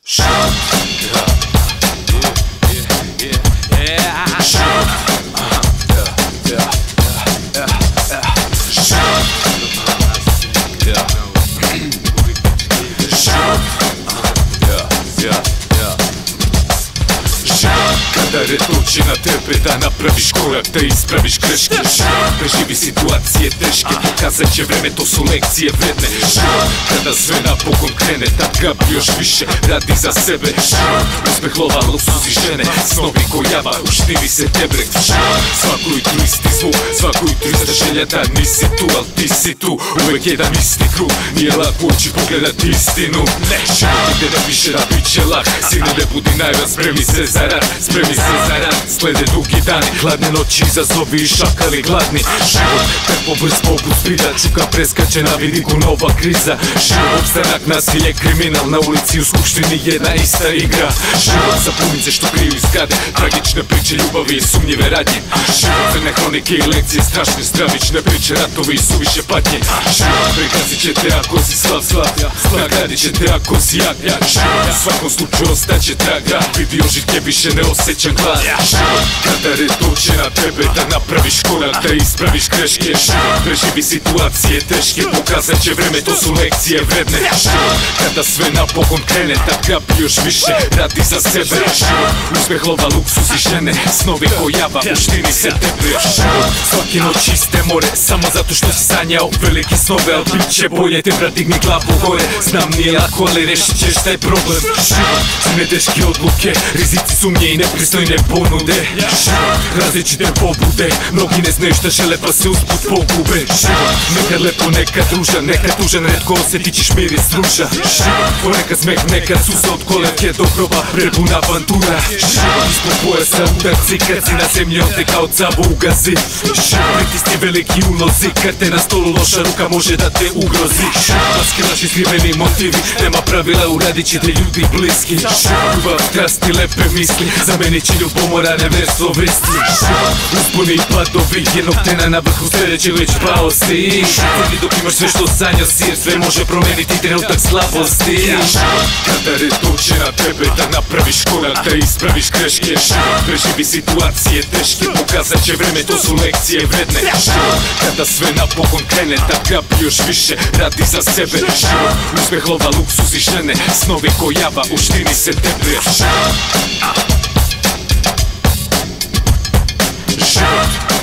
Kada dođe na tebe da napraviš korak, da ispraviš greške, preživi situacije teške, pokazat će vreme, to su lekcije vredne. Kada sve napokon krene, tad gabi još više, radi za sebe. Uspeh, lova, luksuz i žene, snovi ko java, uštivi se tebre. Svako jutro isti zvuk, svako jutro ista želja da nisi tu, al ti si tu. Uvek jedan isti krug, nije lako ući pogledati istinu. Život ide ne piše da bit će lak, sine ne budi najvan, spremi se za rad, spremi se za rad. Slede dugi dani, hladne noći, izazovi i šakali gladni. Život tempo brz poput spida, čuka preskače na vidiku nova kriza. Život opstanak, nasilje, kriminal, na ulici u skupštini jedna ista igra. Život za punice što kriju iz zgrade, tragične priče, ljubavi i sumnjive radnje. Život crne hronike i lekcije, strašne stravične priče, ratovi i suviše patnje. Život pregazit će te ako si slab, nagradit će te ako si jak. Život u svakom slučaju ostaće traga, vidi ožitke, više ne osjećam glad. Kada red dođe na tebe da napraviš korak, da ispraviš greške, preživi situacije teške, pokazat će vreme, to su lekcije vredne. Kada sve napokon krene, tad gabi još više, radi za sebe. Uspeh, lova, luksuz i žene, snovi ko java, uštini se tebe. Svaki noć iste more, samo zato što si sanjao velike snove, al bit će bolje, te brat digni glavu gore. Znam nije lako, ali rešit ćeš taj problem. Zime teške odluke, rizici, sumnje i nepristojne ponude. Različite pobude, mnogi ne znaju šta žele pa se usput pogube. Nekad lepo, nekad ružan, nekad tužan, redko osjetit ćeš miris ruža. Ponekad smeh, nekad suza od kolevke do groba, prebuna avantura. Ispod pojasa udarci, kad si na zemlji on te kao cavu ugazi. Pritisni veliki ulozi, kad te na stolu loša ruka može da te ugrozi. Maske, laži, skriveni motivi, nema pravila, uradit će te ljudi bliski. Ljubav, strast i lepe misli, zamenit će ljubomora, neverstvo vristi. Usponi i padovi, jednog trena na vrhu sledeće već pao si. Crni dok imaš sve što sanjao si, jer sve može promeniti trenutak slabosti. Kada red dođe na tebe da napraviš korak, da ispraviš greške, preživi situacije teške, pokazat će vreme, to su lekcije vredne. Kada sve napokon krene, tad gabi još više, radi za sebe. Uspeh, lova, luksuz i žene, snovi ko java, uštini se tebe. Život